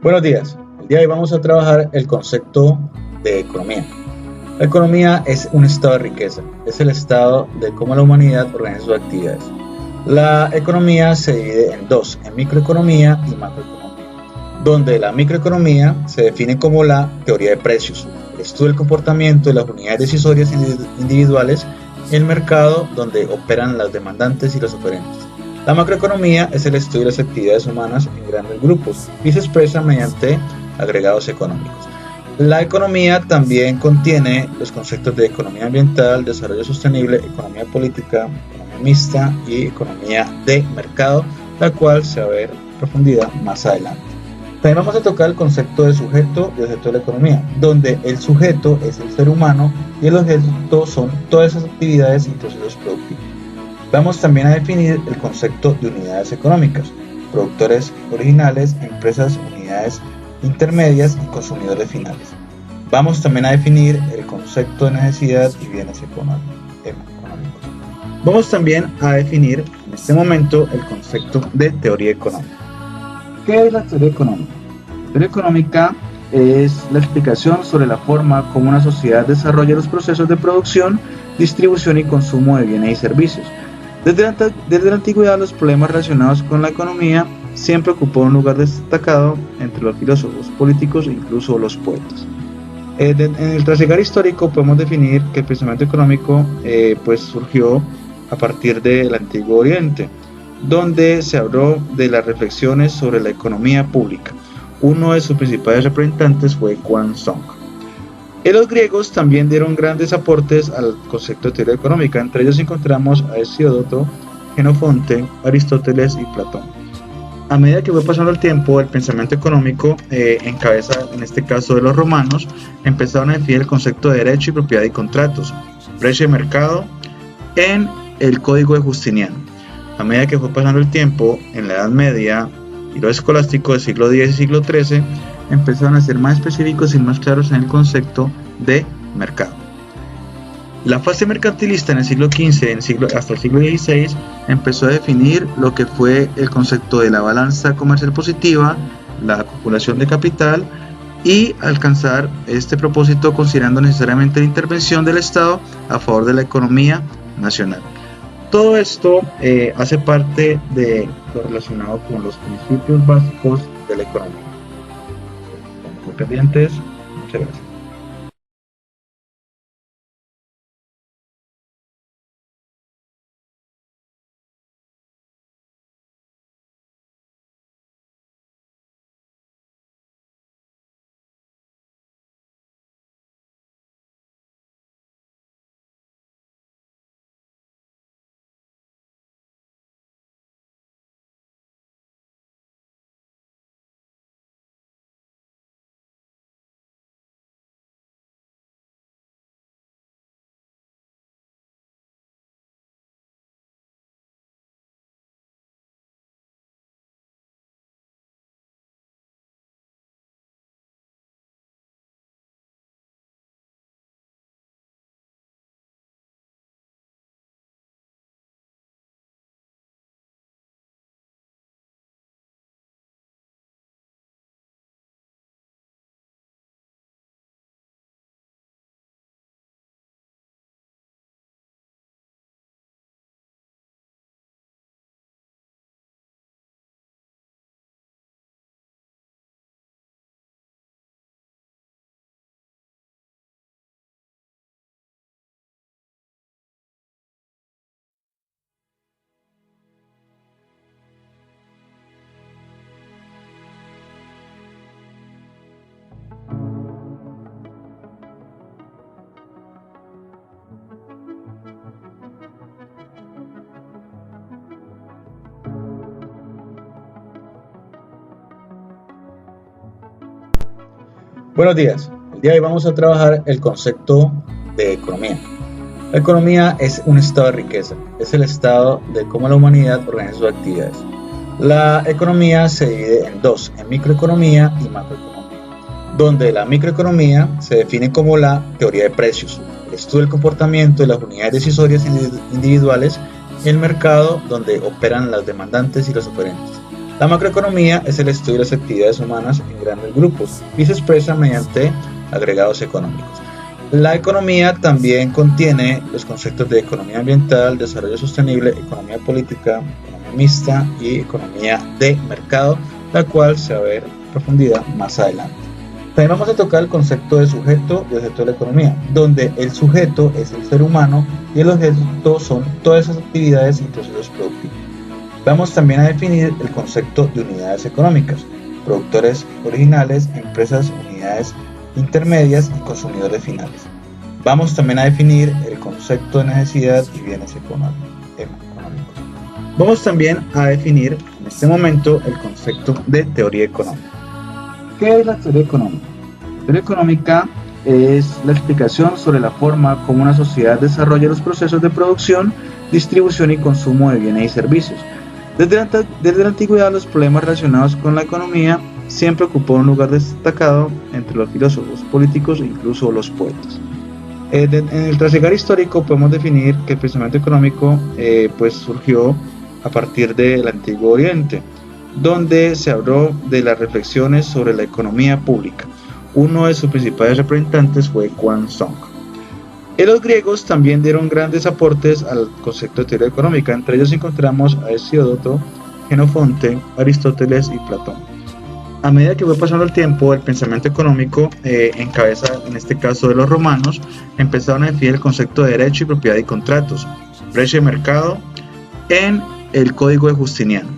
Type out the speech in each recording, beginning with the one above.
Buenos días. El día de hoy vamos a trabajar el concepto de economía. La economía es un estado de riqueza, es el estado de cómo la humanidad organiza sus actividades. La economía se divide en dos, en microeconomía y macroeconomía, donde la microeconomía se define como la teoría de precios, el estudio del comportamiento de las unidades decisorias individuales en el mercado donde operan las demandantes y los oferentes. La macroeconomía es el estudio de las actividades humanas en grandes grupos y se expresa mediante agregados económicos. La economía también contiene los conceptos de economía ambiental, desarrollo sostenible, economía política, economía mixta y economía de mercado, la cual se va a ver en profundidad más adelante. También vamos a tocar el concepto de sujeto y objeto de la economía, donde el sujeto es el ser humano y el objeto son todas esas actividades y procesos productivos. Vamos también a definir el concepto de unidades económicas, productores originales, empresas, unidades intermedias y consumidores finales. Vamos también a definir el concepto de necesidad y bienes económicos. Vamos también a definir en este momento el concepto de teoría económica. ¿Qué es la teoría económica? La teoría económica es la explicación sobre la forma como una sociedad desarrolla los procesos de producción, distribución y consumo de bienes y servicios. Desde la antigüedad, los problemas relacionados con la economía siempre ocupó un lugar destacado entre los filósofos, políticos e incluso los poetas. En el trasigar histórico podemos definir que el pensamiento económico surgió a partir del Antiguo Oriente, donde se habló de las reflexiones sobre la economía pública. Uno de sus principales representantes fue Huang Zhong. Los griegos también dieron grandes aportes al concepto de teoría económica. Entre ellos encontramos a Hesíodoto, Jenofonte, Aristóteles y Platón. A medida que fue pasando el tiempo, el pensamiento económico, en cabeza, en este caso de los romanos, empezaron a definir el concepto de derecho y propiedad y contratos, precio y mercado, en el Código de Justiniano. A medida que fue pasando el tiempo, en la Edad Media y los escolásticos del siglo X y siglo XIII, empezaron a ser más específicos y más claros en el concepto de mercado. La fase mercantilista en el siglo XV hasta el siglo XVI empezó a definir lo que fue el concepto de la balanza comercial positiva, la acumulación de capital y alcanzar este propósito considerando necesariamente la intervención del Estado a favor de la economía nacional. Todo esto hace parte de lo relacionado con los principios básicos de la economía. Muy pendientes, muchas gracias. Buenos días. El día de hoy vamos a trabajar el concepto de economía. La economía es un estado de riqueza, es el estado de cómo la humanidad organiza sus actividades. La economía se divide en dos, en microeconomía y macroeconomía, donde la microeconomía se define como la teoría de precios, el estudio del comportamiento de las unidades decisorias individuales en el mercado donde operan las demandantes y los oferentes. La macroeconomía es el estudio de las actividades humanas en grandes grupos y se expresa mediante agregados económicos. La economía también contiene los conceptos de economía ambiental, desarrollo sostenible, economía política, economía mixta y economía de mercado, la cual se va a ver en profundidad más adelante. También vamos a tocar el concepto de sujeto y objeto de la economía, donde el sujeto es el ser humano y el objeto son todas esas actividades y procesos productivos. Vamos también a definir el concepto de unidades económicas, productores originales, empresas, unidades intermedias y consumidores finales. Vamos también a definir el concepto de necesidad y bienes económicos. Vamos también a definir en este momento el concepto de teoría económica. ¿Qué es la teoría económica? La teoría económica es la explicación sobre la forma como una sociedad desarrolla los procesos de producción, distribución y consumo de bienes y servicios. Desde la antigüedad, los problemas relacionados con la economía siempre ocupó un lugar destacado entre los filósofos, políticos e incluso los poetas. En el trasegar histórico podemos definir que el pensamiento económico surgió a partir del Antiguo Oriente, donde se habló de las reflexiones sobre la economía pública. Uno de sus principales representantes fue Chuang Tzu. Los griegos también dieron grandes aportes al concepto de teoría económica. Entre ellos encontramos a Hesíodoto, Jenofonte, Aristóteles y Platón. A medida que fue pasando el tiempo, el pensamiento económico, en cabeza, en este caso de los romanos, empezaron a definir el concepto de derecho y propiedad y contratos, precio y mercado, en el Código de Justiniano.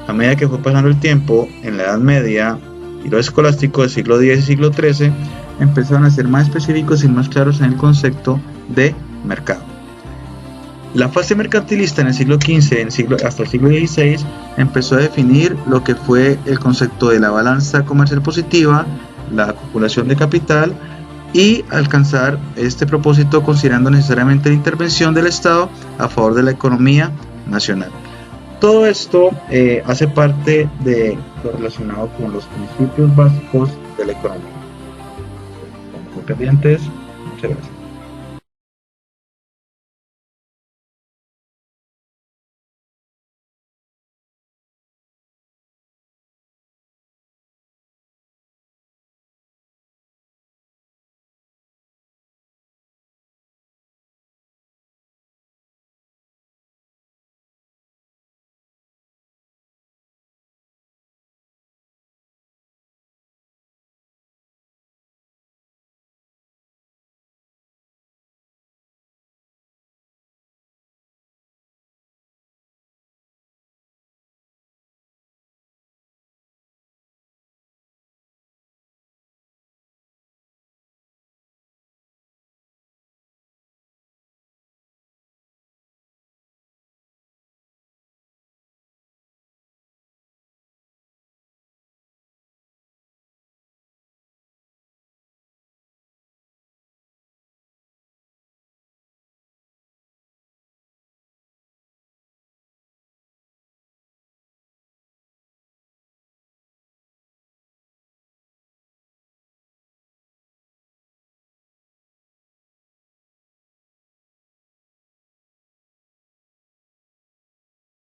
A medida que fue pasando el tiempo, en la Edad Media y los escolásticos del siglo X y siglo XIII empezaron a ser más específicos y más claros en el concepto de mercado. La fase mercantilista en el siglo XV hasta el siglo XVI empezó a definir lo que fue el concepto de la balanza comercial positiva, la acumulación de capital y alcanzar este propósito considerando necesariamente la intervención del Estado a favor de la economía nacional. Todo esto hace parte de lo relacionado con los principios básicos de la economía. Como pendientes, muchas gracias.